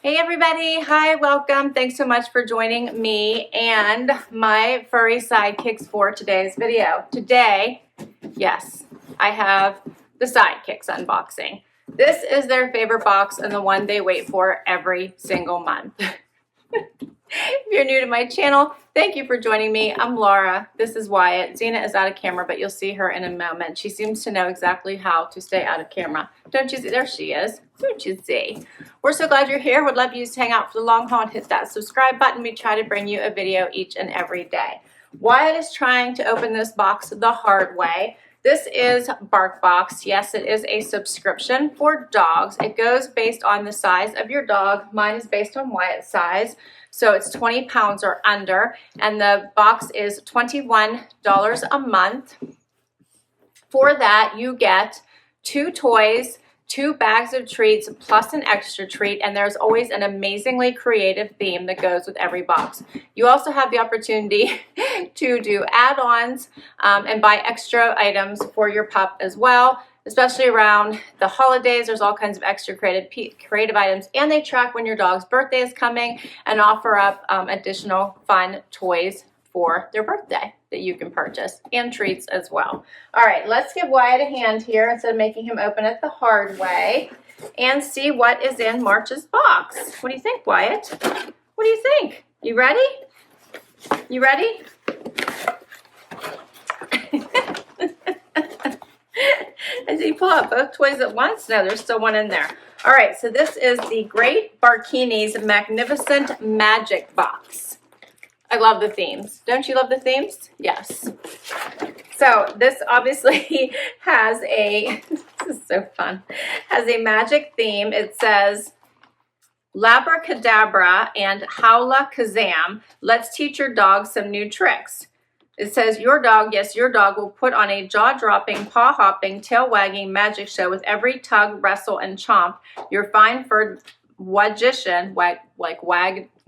Hey everybody, hi, welcome. Thanks so much for joining me and my furry sidekicks for today's video. Today, yes, I have the sidekicks unboxing. This is their favorite box and the one they wait for every single month. If you're new to my channel, thank you for joining me. I'm Laura. This is Wyatt. Zena is out of camera, but you'll see her in a moment. She seems to know exactly how to stay out of camera. Don't you see? There she is. Don't you see? We're so glad you're here. Would love you to hang out for the long haul and hit that subscribe button. We try to bring you a video each and every day. Wyatt is trying to open this box the hard way. This is Barkbox. Yes, it is a subscription for dogs. It goes based on the size of your dog. Mine is based on Wyatt's size. So it's 20 pounds or under, and the box is $21 a month. For that, you get 2 toys, 2 bags of treats, plus an extra treat, and there's always an amazingly creative theme that goes with every box. You also have the opportunity to do add-ons and buy extra items for your pup as well. Especially around the holidays, there's all kinds of extra creative items, and they track when your dog's birthday is coming and offer up additional fun toys for their birthday that you can purchase, and treats as well. All right, let's give Wyatt a hand here instead of making him open it the hard way and see what is in March's box. What do you think, Wyatt? What do you think? You ready? You ready? As you pull out both toys at once, no, there's still one in there. All right, so this is the Great Barkini's Magnificent Magic Box. I love the themes. Don't you love the themes? Yes. So this obviously has a, this is so fun, has a magic theme. It says, Labracadabra and Howla Kazam, let's teach your dog some new tricks. It says your dog, yes, your dog will put on a jaw-dropping, paw-hopping, tail-wagging magic show with every tug, wrestle, and chomp. Your fine-furred wagician,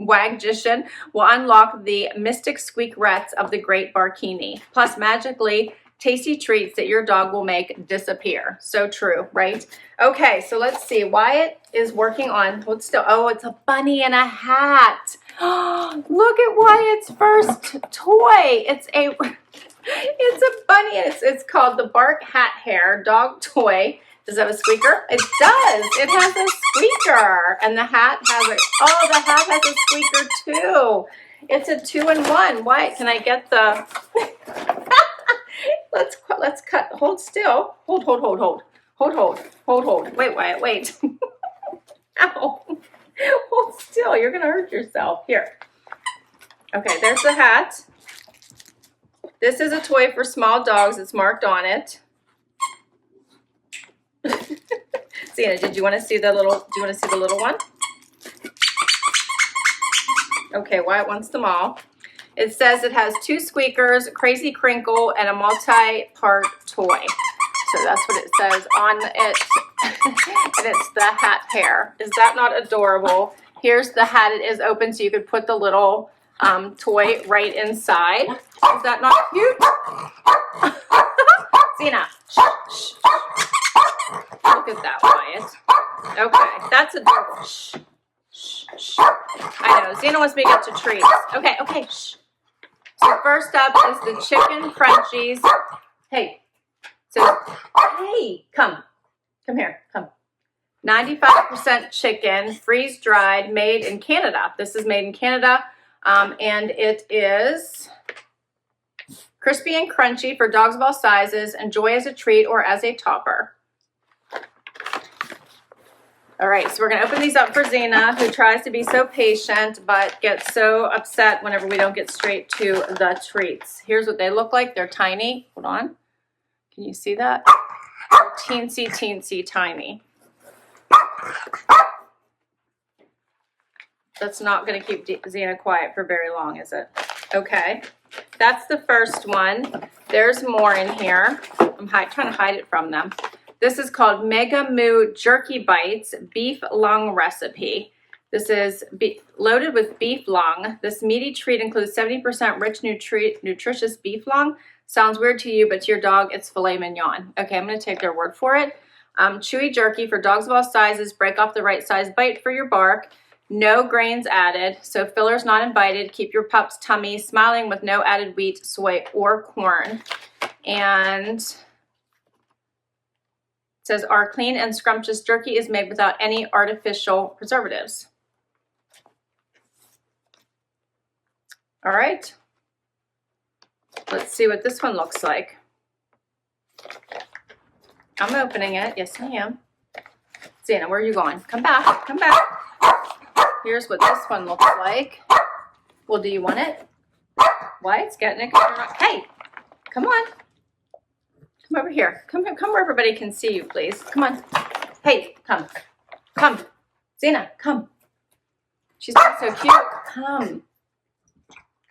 wagician, will unlock the mystic squeakerettes of the Great Barkini, plus magically tasty treats that your dog will make disappear. So true, right? Okay, so let's see. Wyatt is working on, hold still. Oh, it's a bunny and a hat. Look at Wyatt's first toy. It's a bunny. It's called the Bark Hat Hair dog toy. Does it have a squeaker? It does. It has a squeaker, and the hat has a. Oh, the hat has a squeaker too. It's a 2-in-1. Wyatt, can I get the? Let's cut. Hold still. Hold. Wait, Wyatt, wait. Ow. Hold still. You're gonna hurt yourself. Here. Okay, there's the hat. This is a toy for small dogs. It's marked on it. Zena, did you want to see the little? Do you want to see the little one? Okay, Wyatt wants them all. It says it has 2 squeakers, crazy crinkle, and a multi-part toy. So that's what it says on it. And it's the hat hair. Is that not adorable? Here's the hat. It is open, so you could put the little toy right inside. Is that not cute? Zena, shh. Look at that, Wyatt. Okay, that's adorable. Shh. I know, Zena wants me to get to treats. Okay, shh. So first up is the chicken Crunchies. Hey, so, hey, come here, come. 95% chicken, freeze-dried, made in Canada. This is made in Canada, and it is crispy and crunchy for dogs of all sizes. Enjoy as a treat or as a topper. All right, so we're going to open these up for Zena, who tries to be so patient but gets so upset whenever we don't get straight to the treats. Here's what they look like. They're tiny. Hold on. Can you see that? They're teensy tiny. That's not going to keep Zena quiet for very long, is it? Okay, that's the first one. There's more in here. I'm trying to hide it from them. This is called Mega Moo Jerky Bites Beef Lung Recipe. This is loaded with beef lung. This meaty treat includes 70% rich, nutritious beef lung. Sounds weird to you, but to your dog, it's filet mignon. Okay, I'm going to take their word for it. Chewy jerky for dogs of all sizes. Break off the right size bite for your bark. No grains added, so fillers not invited. Keep your pup's tummy smiling with no added wheat, soy, or corn. And it says our clean and scrumptious jerky is made without any artificial preservatives. All right. Let's see what this one looks like. I'm opening it. Yes, I am. Zana, where are you going? Come back. Come back. Here's what this one looks like. Well, do you want it? Why? It's getting it. Hey, come on. Come over here. Come where everybody can see you, please. Come on. Hey, come. Come. Zana, come. She's being so cute. Come.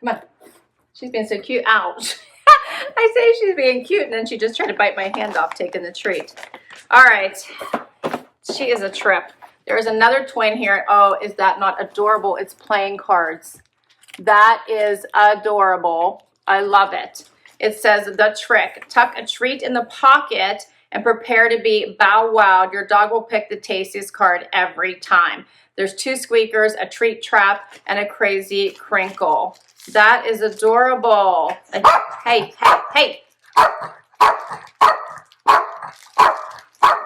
Come on. She's being so cute. Ouch. I say she's being cute, and then she just tried to bite my hand off taking the treat. All right. She is a trip. There's another twin here. Oh, is that not adorable? It's playing cards. That is adorable. I love it. It says the trick. Tuck a treat in the pocket and prepare to be bow wowed. Your dog will pick the tastiest card every time. There's 2 squeakers, a treat trap, and a crazy crinkle. That is adorable. Hey, hey, hey.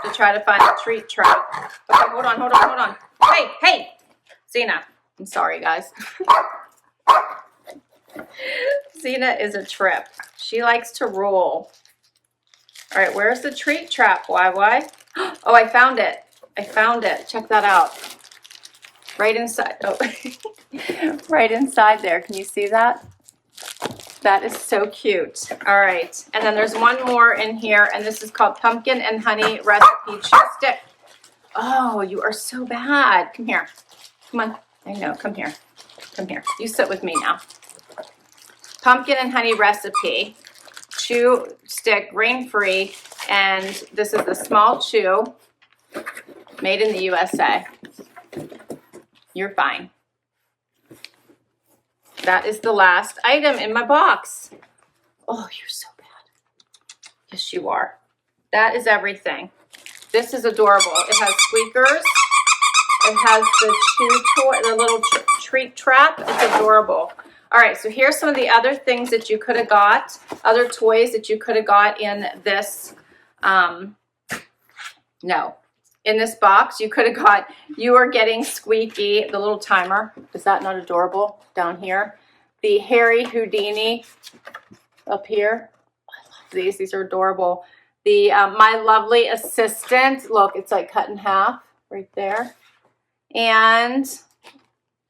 To try to find a treat trap. Okay, hold on. Hey, hey. Zena. I'm sorry, guys. Zena is a trip. She likes to roll. All right, where's the treat trap, YY? Oh, I found it. Check that out. Right inside. Oh, right inside there. Can you see that? That is so cute. All right. And then there's one more in here, and this is called Pumpkin and Honey Recipe Chew Stick. Oh, you are so bad. Come here. Come on. I know. Come here. Come here. You sit with me now. Pumpkin and Honey Recipe Chew Stick, grain-free, and this is the small chew, made in the USA. You're fine. That is the last item in my box. Oh, you're so bad. Yes, you are. That is everything. This is adorable. It has squeakers. It has the chew toy, the little treat trap. It's adorable. All right, so here's some of the other things that you could have got, other toys that you could have got in this, in this box. You could have got, you are getting Squeaky, the little timer. Is that not adorable down here? The Harry Houdini up here. I love these. These are adorable. The My Lovely Assistant. Look, it's like cut in half right there. And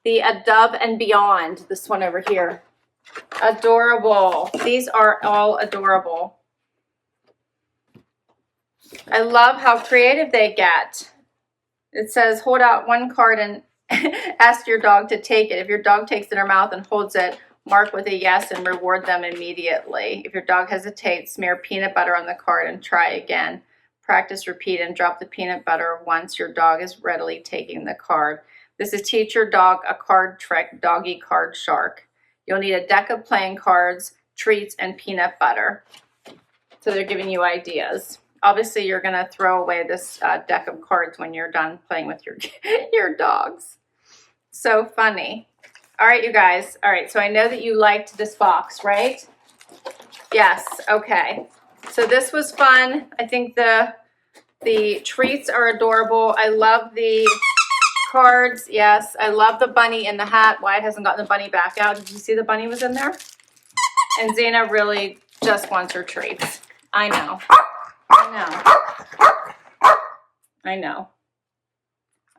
the Above and Beyond, this one over here. Adorable. These are all adorable. I love how creative they get. It says, hold out one card and ask your dog to take it. If your dog takes it in her mouth and holds it, mark with a yes and reward them immediately. If your dog hesitates, smear peanut butter on the card and try again. Practice, repeat, and drop the peanut butter once your dog is readily taking the card. This is Teach Your Dog a Card Trick, Doggy Card Shark. You'll need a deck of playing cards, treats, and peanut butter. So they're giving you ideas. Obviously, you're going to throw away this deck of cards when you're done playing with your dogs. So funny. All right, you guys. All right, so I know that you liked this box, right? Yes, okay. So this was fun. I think the treats are adorable. I love the cards. Yes, I love the bunny in the hat. Wyatt hasn't gotten the bunny back out. Did you see the bunny was in there? And Zena really just wants her treats. I know. I know.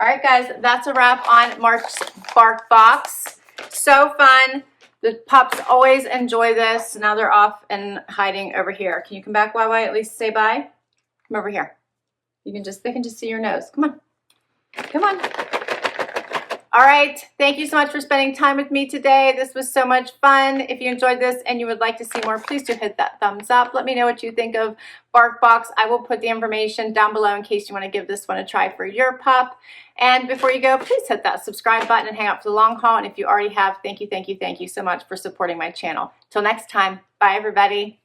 All right, guys, that's a wrap on Mark's Barkbox. So fun. The pups always enjoy this. Now they're off and hiding over here. Can you come back, YY, at least say bye? Come over here. They can just see your nose. Come on. Come on. All right. Thank you so much for spending time with me today. This was so much fun. If you enjoyed this and you would like to see more, please do hit that thumbs up. Let me know what you think of Barkbox. I will put the information down below in case you want to give this one a try for your pup. And before you go, please hit that subscribe button and hang out for the long haul. And if you already have, thank you so much for supporting my channel. Till next time, bye everybody.